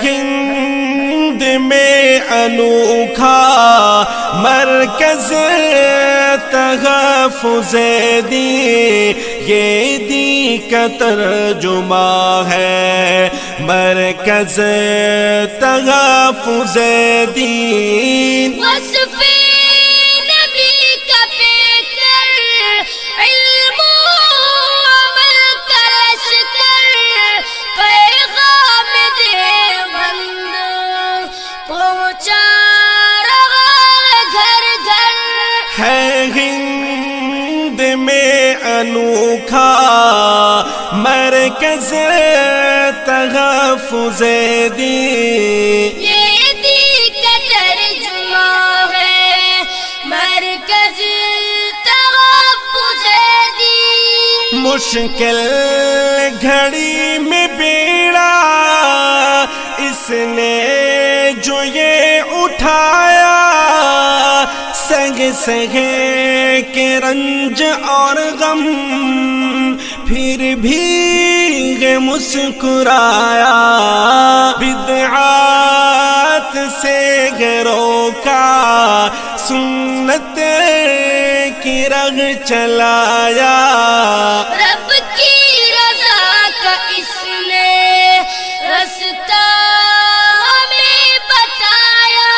ہند میں انوکھا مرکز تحفظ دین، یہ دین کا ترجمہ ہے مرکز تحفظ دین۔ وصف نبی کا پیکر، علم و عمل کا لشکر، پیغام دیوبند پہنچا رہا گھر گھر۔ ہے ہند میں انوکھا مرکز تحفظ دین، یہ دین کا ترجمہ ہے مرکز تحفظ دین۔ مشکل گھڑی میں بیڑا اس نے جو یہ اٹھایا، سگ سگے کے رنج اور غم پھر بھی مسکرایا، بدعات سے روکا سنت کی رگ چلایا، رب کی رضا کا اس نے رستہ ہمیں بتایا۔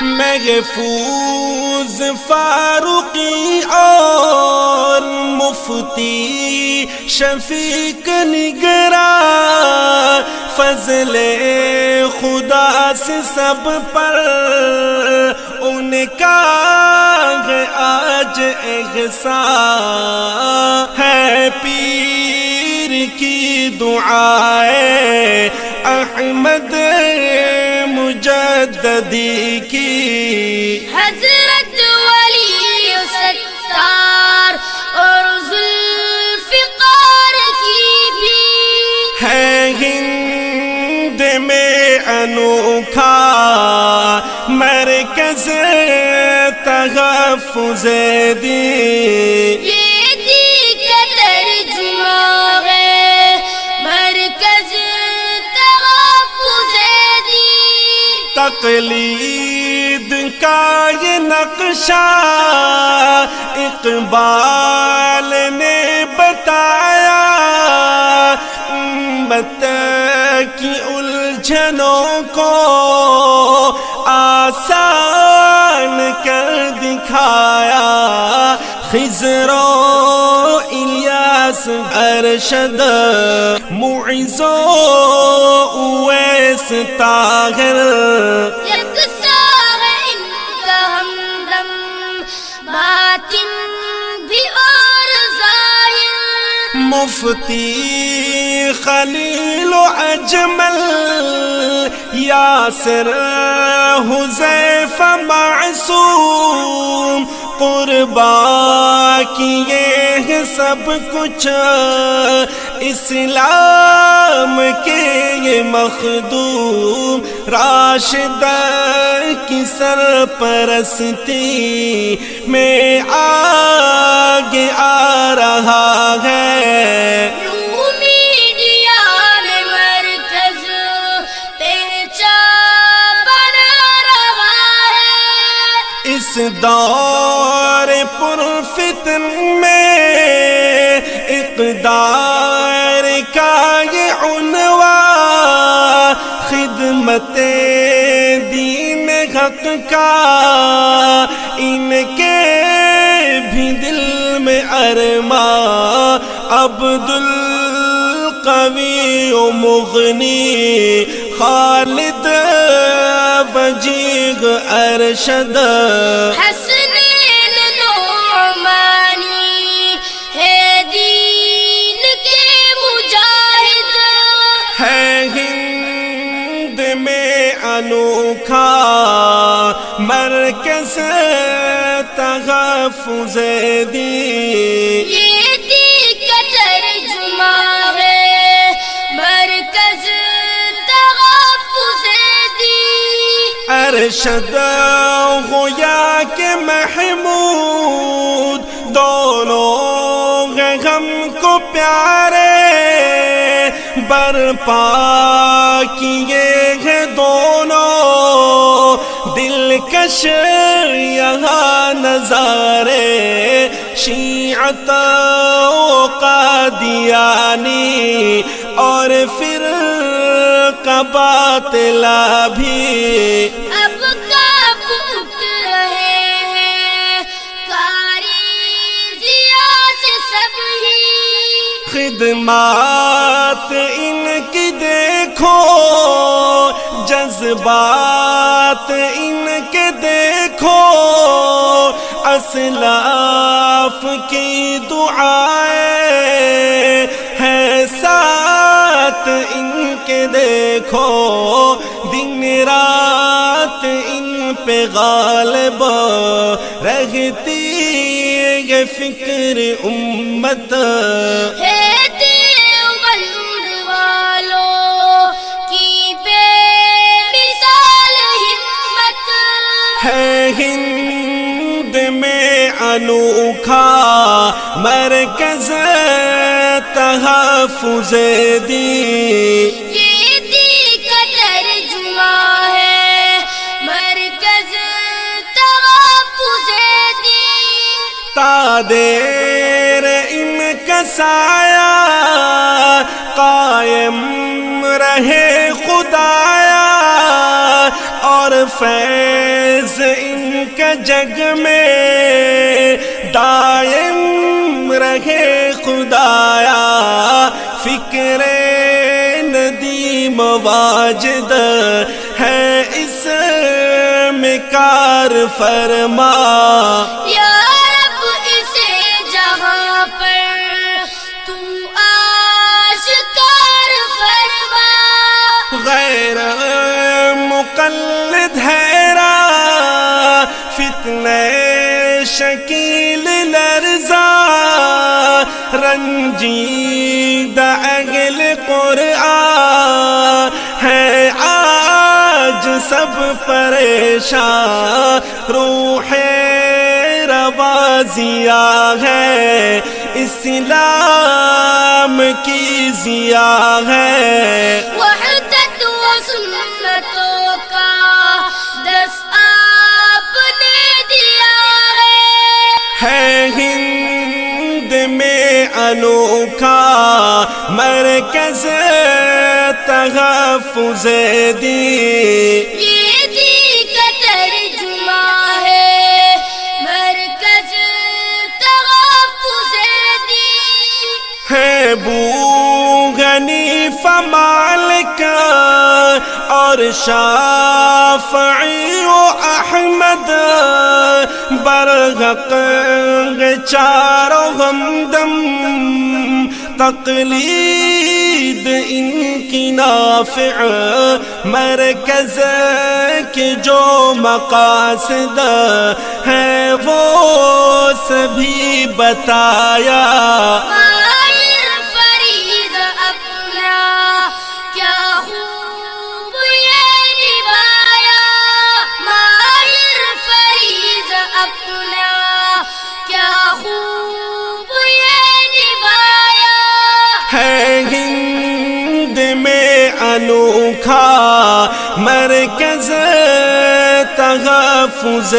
محفوظ فاروقی اور مفتی شفیق نگراں، فضل خدا سے سب پر ان کا آج احسان ہے، پیر کی دعائیں احمد مجددی کی، حضرت ولی ستار اور ذوالفقار کی بھی ہے ہند میں انوکھا مرکز تحفظ دین، یہ دین کا ترجمہ ہے مرکز تحفظ دین۔ تقلید کا یہ نقشہ اقبال نے بتایا، امت کی الجھنوں کو آسان کر دکھایا، خضر و الیاس ارشد معز و اویس طاہر، یکساں ہے ان کا ہمدم باطن بھی اور ظاہر، مفتی خلیل و اجمل یاسر حذیفہ معصوم قربان کیے سب کچھ اسلام کے یہ مخدوم، راشد کی سرپرستی میں آگے آ رہا ہے، میڈیا میں مرکز پہچان بنا رہا ہے۔ اس دور پرفتن میں اقتدار کا یہ عنوان، خدمت دین حق کا ان کے بھی دل میں ارمان، عبد القوی و مغنی خالد وجیغ ارشد، حسنین نعمانی ہے دین کے مجاہد، ہے ہند میں انوکھا مرکز تحفظ دین، یہ دین کا ترجمہ ہے مرکز تحفظ دین۔ ارشد گویا کہ محمود دونوں ہیں ہم کو پیارے، برپا کیے کش یہاں نظارے شیعت و قادیانی اور پھر باطلا بھی اب کب اٹھ رہے ہیں کاری ضیا سے سب ہی خدمات ان کی دیکھو جذبات ان کے دیکھو اسلاف کی دعائیں ہیں ساتھ ان کے دیکھو دن رات ان پہ غالب رہتی یہ فکر امت ہے دیوبند والوں کی بے مثال ہمت ہے ہند میں انوکھا مرکز تحفظ دین یہ دی کا ترجمہ ہے مرکز تحفظ دین تا دیر ان کا سایہ قائم رہے خدایا اور فیض ان کا جگ میں دائم رہے خدایا فکر ندیم واجد ہے اس میں کار فرما یا رب اسے جہاں پر تو آشکار فرما غیر مقلد حیرا فتنہ شکیل لرزا رنجیدہ اہل قرآن ہے آج سب پریشان روح روازیہ ہے اسلام کی ضیا ہے وحدت و سنتوں کا دس آپ نے دیا ہے ہند میں انوکھا مرکز تحفظ دین یہ دی کا ترجمہ ہے مرکز تحفظ دین ہے بوغنیف مالک اور شافعی و احمد برحق چاروں ہمدم تقلید ان کی نافع مرکز کے جو مقاصد ہیں وہ سبھی بتایا ماہر فرید اپنا کیا خوب یہ نبھایا ماہر فرید اپنا کیا خوب یہ نبھایا ہے ہند میں انوکھا مرکز تحفظ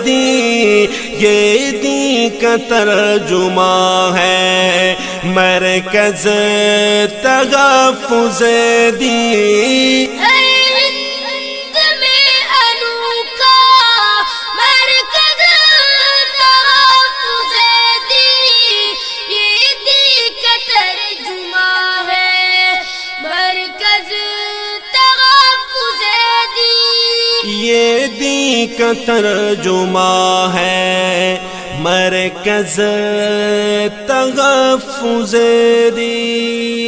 دین یہ دین کا ترجمہ ہے مرکز تحفظ دین ہند میں انوکھا مرکز تحفظ دین یہ دی کا ترجمہ ہے مرکز تحفظ دین یہ دین کا ترجمہ ہے مرکز تحفظ دین۔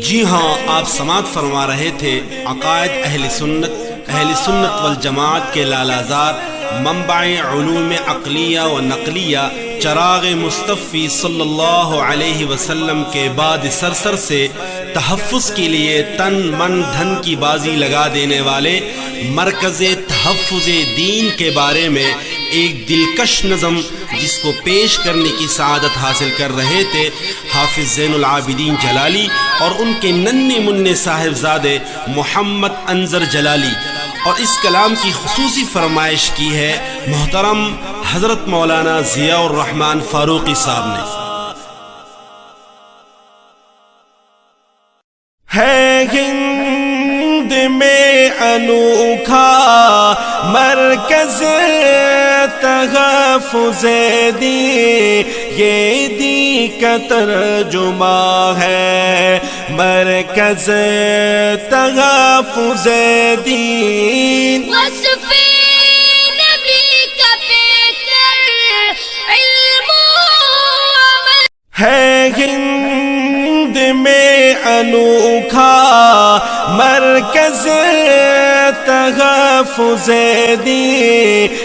جی ہاں، آپ سماعت فرما رہے تھے عقائد اہل سنت والجماعت کے لالازار منبع علوم عقلیہ و نقلیہ چراغ مصطفی صلی اللہ علیہ وسلم کے بعد سرسر سے تحفظ کے لیے تن من دھن کی بازی لگا دینے والے مرکز تحفظ دین کے بارے میں ایک دلکش نظم جس کو پیش کرنے کی سعادت حاصل کر رہے تھے حافظ زین العابدین جلالی اور ان کے ننھے منھے صاحبزادے محمد انظر جلالی۔ اور اس کلام کی خصوصی فرمائش کی ہے محترم حضرت مولانا ضیاء الرحمن فاروقی صاحب نے۔ ہے ہند میں انوکھا مرکز تحفظ دین، یہ دی کا ترجمہ ہے مرکز تحفظ دین۔ وصف نبی کا پیکر علم و عمل ہے ہند میں انوکھا مرکز تحفظ دین،